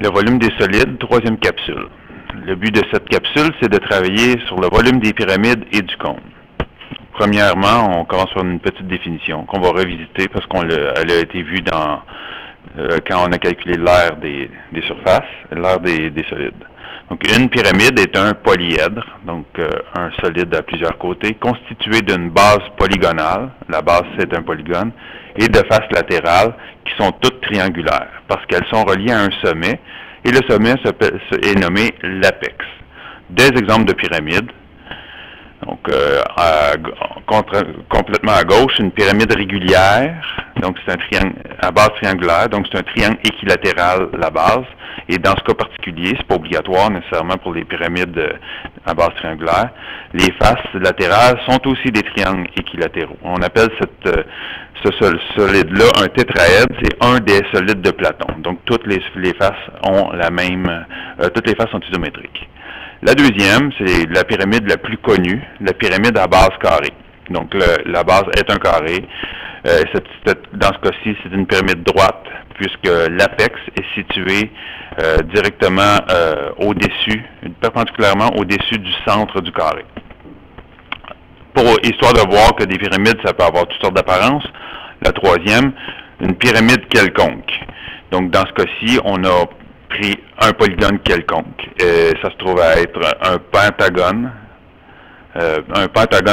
Le volume des solides, troisième capsule. Le but de cette capsule, c'est de travailler sur le volume des pyramides et du cône. Premièrement, on commence par une petite définition qu'on va revisiter parce qu'elle a été vue quand on a calculé l'aire des surfaces, l'aire des solides. Donc, une pyramide est un polyèdre, donc un solide à plusieurs côtés, constitué d'une base polygonale, la base c'est un polygone, et de faces latérales qui sont toutes triangulaires, parce qu'elles sont reliées à un sommet, et le sommet est nommé l'apex. Des exemples de pyramides, donc complètement à gauche, une pyramide régulière, donc c'est un triangle à base triangulaire, donc c'est un triangle équilatéral la base, et dans ce cas particulier, c'est pas obligatoire nécessairement pour les pyramides à base triangulaire, les faces latérales sont aussi des triangles équilatéraux. On appelle ce solide-là un tétraèdre, c'est un des solides de Platon. Donc toutes les faces ont toutes les faces sont isométriques. La deuxième, c'est la pyramide la plus connue, la pyramide à base carrée. Donc la base est un carré. Dans ce cas-ci, c'est une pyramide droite, puisque l'apex est situé directement au-dessus, perpendiculairement au-dessus du centre du carré. Histoire de voir que des pyramides, ça peut avoir toutes sortes d'apparences. La troisième, une pyramide quelconque. Donc, dans ce cas-ci, on a pris un polygone quelconque. Ça se trouve à être un pentagone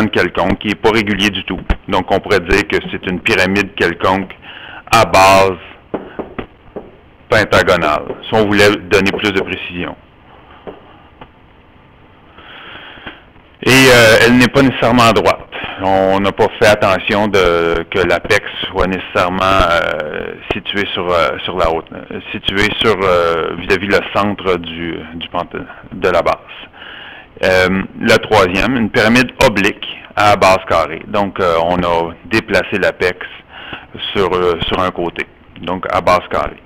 quelconque qui n'est pas régulier du tout. Donc, on pourrait dire que c'est une pyramide quelconque à base pentagonale, si on voulait donner plus de précision. Et elle n'est pas nécessairement droite. On n'a pas fait attention que l'apex soit nécessairement situé sur la haute, situé vis-à-vis le centre de la base. La troisième, une pyramide oblique à base carrée. Donc, on a déplacé l'apex sur un côté, donc à base carrée.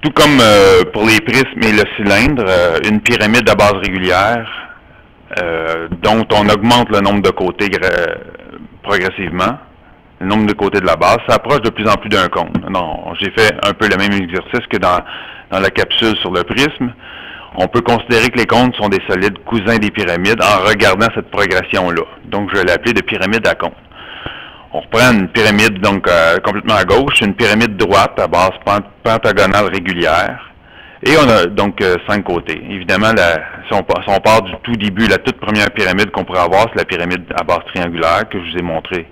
Tout comme pour les prismes et le cylindre, une pyramide à base régulière, dont on augmente le nombre de côtés progressivement, le nombre de côtés de la base, s'approche de plus en plus d'un cône. Non, j'ai fait un peu le même exercice que dans la capsule sur le prisme. On peut considérer que les cônes sont des solides cousins des pyramides en regardant cette progression-là. Donc, je vais l'appeler de pyramide à cône. On reprend une pyramide donc complètement à gauche, une pyramide droite à base pentagonale régulière, et on a donc 5 côtés. Évidemment, si on part du tout début, la toute première pyramide qu'on pourrait avoir, c'est la pyramide à base triangulaire que je vous ai montré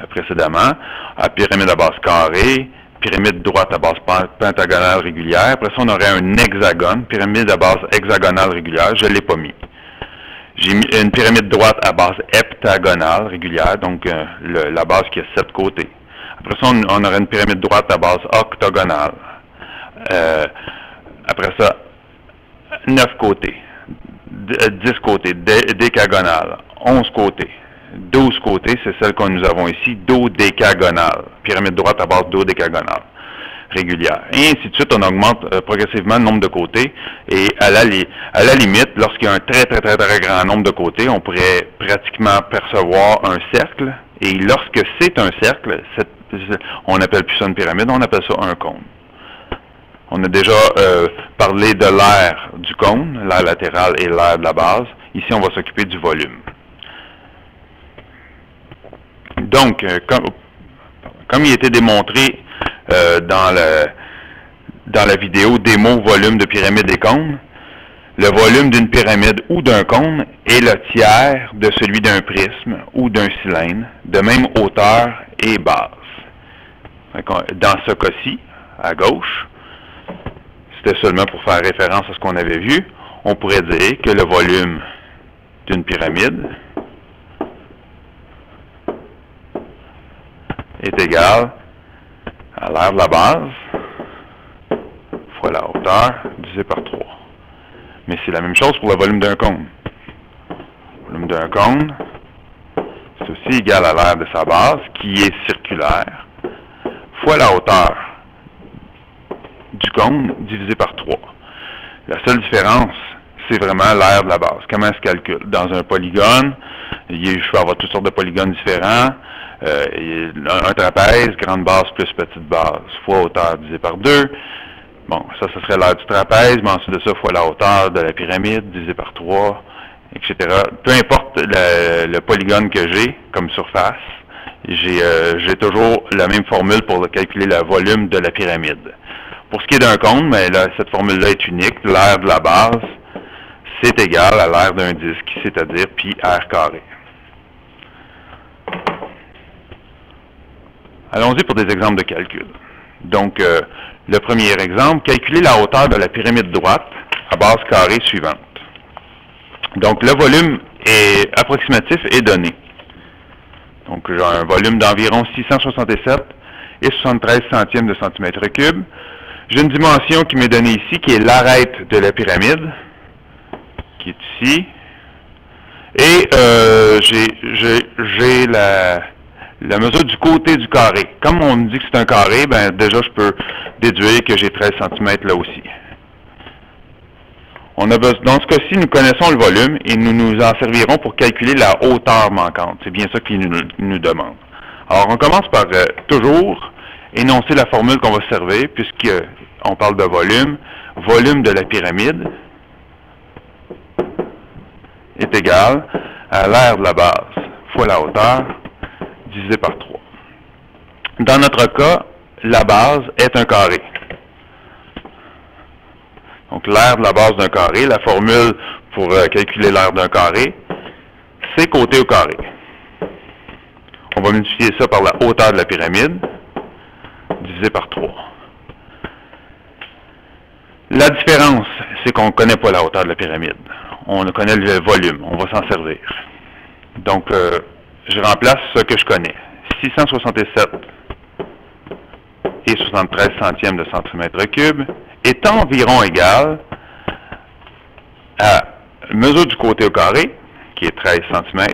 précédemment, la pyramide à base carrée, pyramide droite à base pentagonale régulière. Après ça, on aurait un hexagone, pyramide à base hexagonale régulière, je ne l'ai pas mis. J'ai mis une pyramide droite à base heptagonale régulière, donc la base qui a 7 côtés. Après ça, on aurait une pyramide droite à base octogonale. Après ça, 9 côtés, 10 côtés, décagonale, 11 côtés, 12 côtés, c'est celle que nous avons ici, dodécagonale, pyramide droite à base dodécagonale régulière. Et ainsi de suite, on augmente progressivement le nombre de côtés. Et à la limite, lorsqu'il y a un très, très, très, très grand nombre de côtés, on pourrait pratiquement percevoir un cercle. Et lorsque c'est un cercle, on n'appelle plus ça une pyramide, on appelle ça un cône. On a déjà parlé de l'aire du cône, l'aire latérale et l'aire de la base. Ici, on va s'occuper du volume. Donc, comme il a été démontré dans la vidéo démo volume de pyramide et cône, le volume d'une pyramide ou d'un cône est le tiers de celui d'un prisme ou d'un cylindre, de même hauteur et base. Dans ce cas-ci, à gauche, c'était seulement pour faire référence à ce qu'on avait vu, on pourrait dire que le volume d'une pyramide est égal à l'aire de la base fois la hauteur divisé par 3. Mais c'est la même chose pour le volume d'un cône. Le volume d'un cône, c'est aussi égal à l'aire de sa base, qui est circulaire, fois la hauteur du cône divisé par 3. La seule différence, c'est vraiment l'aire de la base. Comment elle se calcule? Dans un polygone, je peux avoir toutes sortes de polygones différents. Un trapèze, grande base plus petite base, fois hauteur divisé par 2. Bon, ça serait l'aire du trapèze, mais ensuite de ça, fois la hauteur de la pyramide, divisé par 3, etc. Peu importe le polygone que j'ai comme surface, j'ai toujours la même formule pour calculer le volume de la pyramide. Pour ce qui est d'un cône, mais là, cette formule-là est unique. L'aire de la base, c'est égal à l'aire d'un disque, c'est-à-dire pi r carré. Allons-y pour des exemples de calcul. Donc, le premier exemple, calculer la hauteur de la pyramide droite à base carrée suivante. Donc, le volume approximatif est donné. Donc, j'ai un volume d'environ 667,73 centièmes de centimètre cube. J'ai une dimension qui m'est donnée ici, qui est l'arête de la pyramide, qui est ici. Et j'ai la mesure du côté du carré. Comme on me dit que c'est un carré, ben déjà je peux déduire que j'ai 13 cm là aussi. Dans ce cas-ci, nous connaissons le volume et nous nous en servirons pour calculer la hauteur manquante. C'est bien ça qu'il nous demande. Alors, on commence par toujours énoncer la formule qu'on va servir, puisqu'on parle de volume. Volume de la pyramide est égal à l'aire de la base fois la hauteur divisé par 3. Dans notre cas, la base est un carré. Donc, l'aire de la base d'un carré, la formule pour calculer l'aire d'un carré, c'est côté au carré. On va multiplier ça par la hauteur de la pyramide, divisé par 3. La différence, c'est qu'on ne connaît pas la hauteur de la pyramide. On connaît le volume, on va s'en servir. Donc, je remplace ce que je connais. 667,73 centièmes de centimètre cube est environ égal à mesure du côté au carré, qui est 13 cm,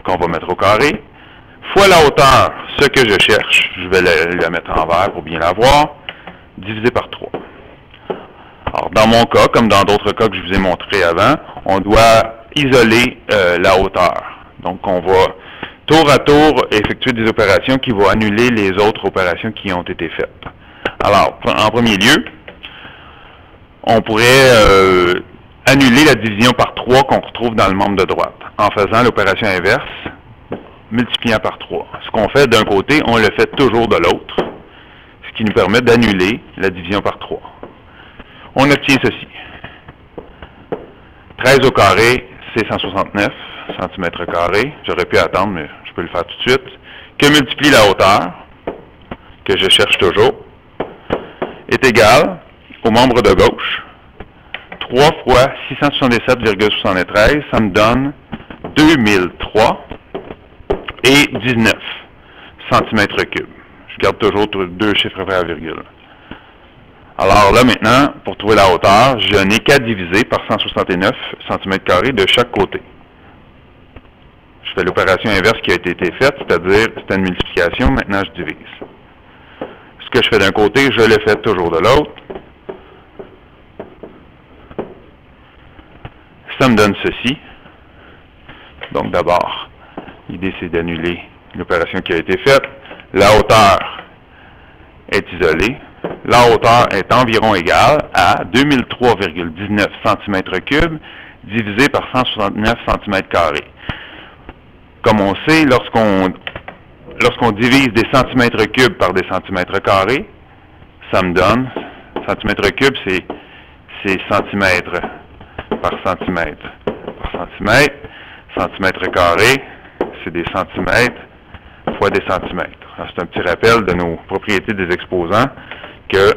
qu'on va mettre au carré, fois la hauteur, ce que je cherche, je vais le mettre en vert pour bien la voir, divisé par 3. Alors, dans mon cas, comme dans d'autres cas que je vous ai montré avant, on doit isoler la hauteur. Donc, on va tour à tour effectuer des opérations qui vont annuler les autres opérations qui ont été faites. Alors, en premier lieu, on pourrait annuler la division par 3 qu'on retrouve dans le membre de droite, en faisant l'opération inverse, multipliant par 3. Ce qu'on fait d'un côté, on le fait toujours de l'autre, ce qui nous permet d'annuler la division par 3. On obtient ceci. 13 au carré, c'est 169 cm². J'aurais pu attendre, mais je peux le faire tout de suite. Que multiplie la hauteur, que je cherche toujours, est égal au membre de gauche. 3 fois 677,73, ça me donne 2003 et 19 cm3. Je garde toujours deux chiffres après la virgule. Alors là, maintenant, pour trouver la hauteur, je n'ai qu'à diviser par 169 cm² de chaque côté. Je fais l'opération inverse qui a été faite, c'est-à-dire, c'est une multiplication, maintenant je divise. Ce que je fais d'un côté, je le fais toujours de l'autre. Ça me donne ceci. Donc d'abord, l'idée c'est d'annuler l'opération qui a été faite. La hauteur est isolée. La hauteur est environ égale à 2003,19 cm3 divisé par 169 cm². Comme on sait, lorsqu'on divise des centimètres cubes par des centimètres carrés, ça me donne, centimètre cube, c'est centimètres par centimètre par centimètre. Centimètre carré, c'est des centimètres fois des centimètres. C'est un petit rappel de nos propriétés des exposants que,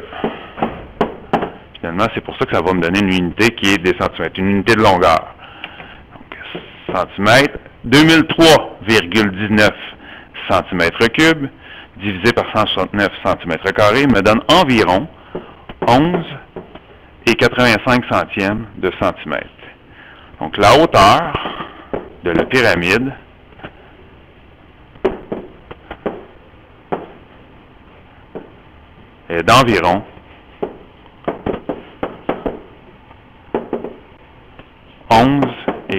finalement, c'est pour ça que ça va me donner une unité qui est des centimètres, une unité de longueur. Donc, centimètre, 2003,19 cm3 divisé par 169 cm² me donne environ 11,85 centièmes de centimètre. Donc, la hauteur de la pyramide est d'environ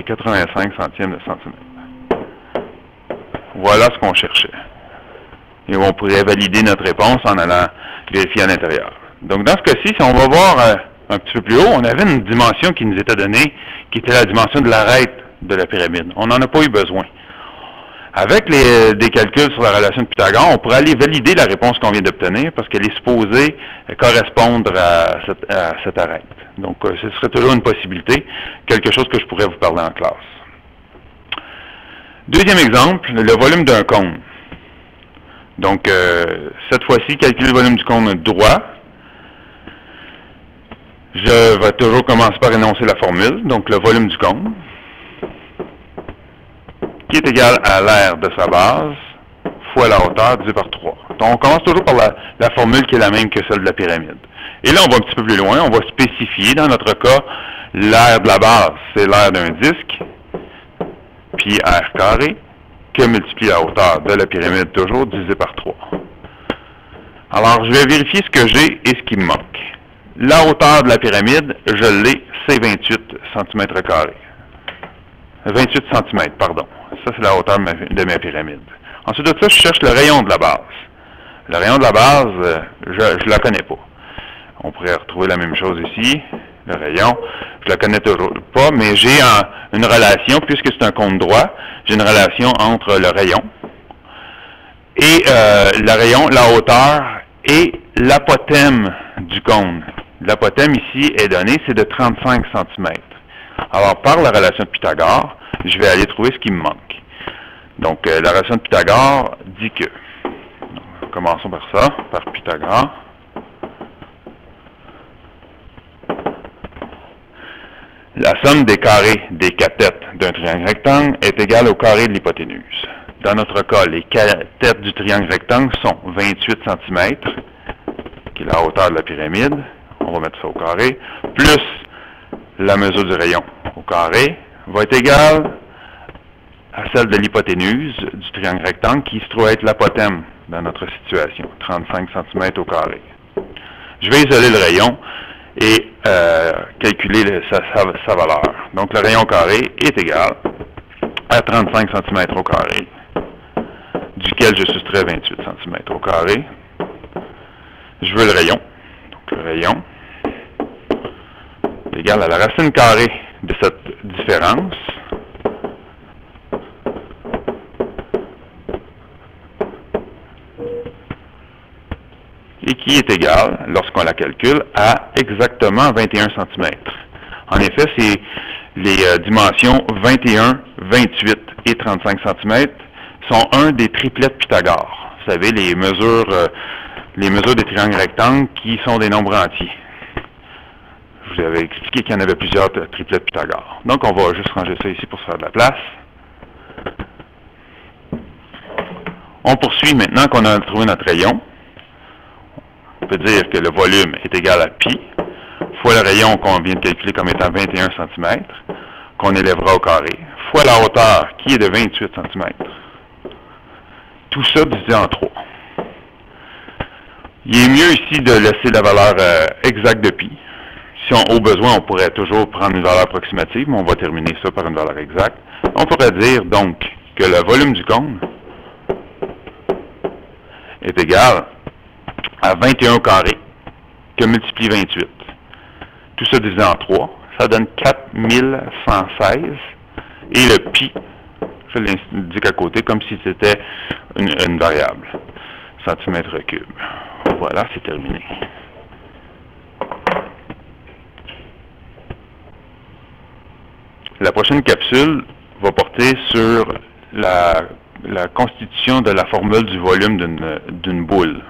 85 centièmes de centimètre. Voilà ce qu'on cherchait. Et on pourrait valider notre réponse en allant vérifier à l'intérieur. Donc, dans ce cas-ci, si on va voir un petit peu plus haut, on avait une dimension qui nous était donnée, qui était la dimension de l'arête de la pyramide. On n'en a pas eu besoin. Avec des calculs sur la relation de Pythagore, on pourrait aller valider la réponse qu'on vient d'obtenir parce qu'elle est supposée correspondre à cette arête. Donc, ce serait toujours une possibilité, quelque chose que je pourrais vous parler en classe. Deuxième exemple, le volume d'un cône. Donc, cette fois-ci, calculer le volume du cône droit. Je vais toujours commencer par énoncer la formule. Donc, le volume du cône, qui est égal à l'aire de sa base fois la hauteur divisé par 3. Donc, on commence toujours par la formule qui est la même que celle de la pyramide. Et là, on va un petit peu plus loin. On va spécifier, dans notre cas, l'aire de la base, c'est l'aire d'un disque, puis r carré, que multiplie la hauteur de la pyramide, toujours divisé par 3. Alors, je vais vérifier ce que j'ai et ce qui me manque. La hauteur de la pyramide, je l'ai, c'est 28 cm². 28 cm, pardon. Ça, c'est la hauteur de ma pyramide. Ensuite de ça, je cherche le rayon de la base. Le rayon de la base, je ne la connais pas. On pourrait retrouver la même chose ici. Le rayon, je ne la connais toujours pas, mais j'ai une relation, puisque c'est un cône droit, j'ai une relation entre le rayon et le rayon, la hauteur et l'apothème du cône. L'apothème ici est donné, c'est de 35 cm. Alors, par la relation de Pythagore, je vais aller trouver ce qui me manque. Donc, la relation de Pythagore dit que, donc, commençons par ça, par Pythagore. La somme des carrés des cathètes d'un triangle rectangle est égale au carré de l'hypoténuse. Dans notre cas, les cathètes du triangle rectangle sont 28 cm, qui est la hauteur de la pyramide. On va mettre ça au carré, plus la mesure du rayon au carré, va être égale à celle de l'hypoténuse du triangle rectangle qui se trouve être l'apothème dans notre situation, 35 cm au carré. Je vais isoler le rayon et calculer sa valeur. Donc, le rayon carré est égal à 35 cm au carré, duquel je soustrais 28 cm au carré. Je veux le rayon. Donc, le rayon est égal à la racine carrée de cette différence. Et qui est égal, lorsqu'on la calcule, à exactement 21 cm. En effet, c'est les dimensions 21, 28 et 35 cm sont un des triplets de Pythagore. Vous savez, les mesures des triangles rectangles qui sont des nombres entiers. Je vous avais expliqué qu'il y en avait plusieurs triplets de Pythagore. Donc, on va juste ranger ça ici pour se faire de la place. On poursuit maintenant qu'on a trouvé notre rayon. On peut dire que le volume est égal à pi fois le rayon qu'on vient de calculer comme étant 21 cm, qu'on élèvera au carré, fois la hauteur qui est de 28 cm. Tout ça divisé en 3. Il est mieux ici de laisser la valeur exacte de pi. Si au besoin, on pourrait toujours prendre une valeur approximative, mais on va terminer ça par une valeur exacte. On pourrait dire donc que le volume du cône est égal à 21 au carré, que multiplie 28. Tout ça divisé en 3, ça donne 4116. Et le pi, je l'indique à côté comme si c'était une variable, centimètre cube. Voilà, c'est terminé. La prochaine capsule va porter sur la constitution de la formule du volume d'une boule.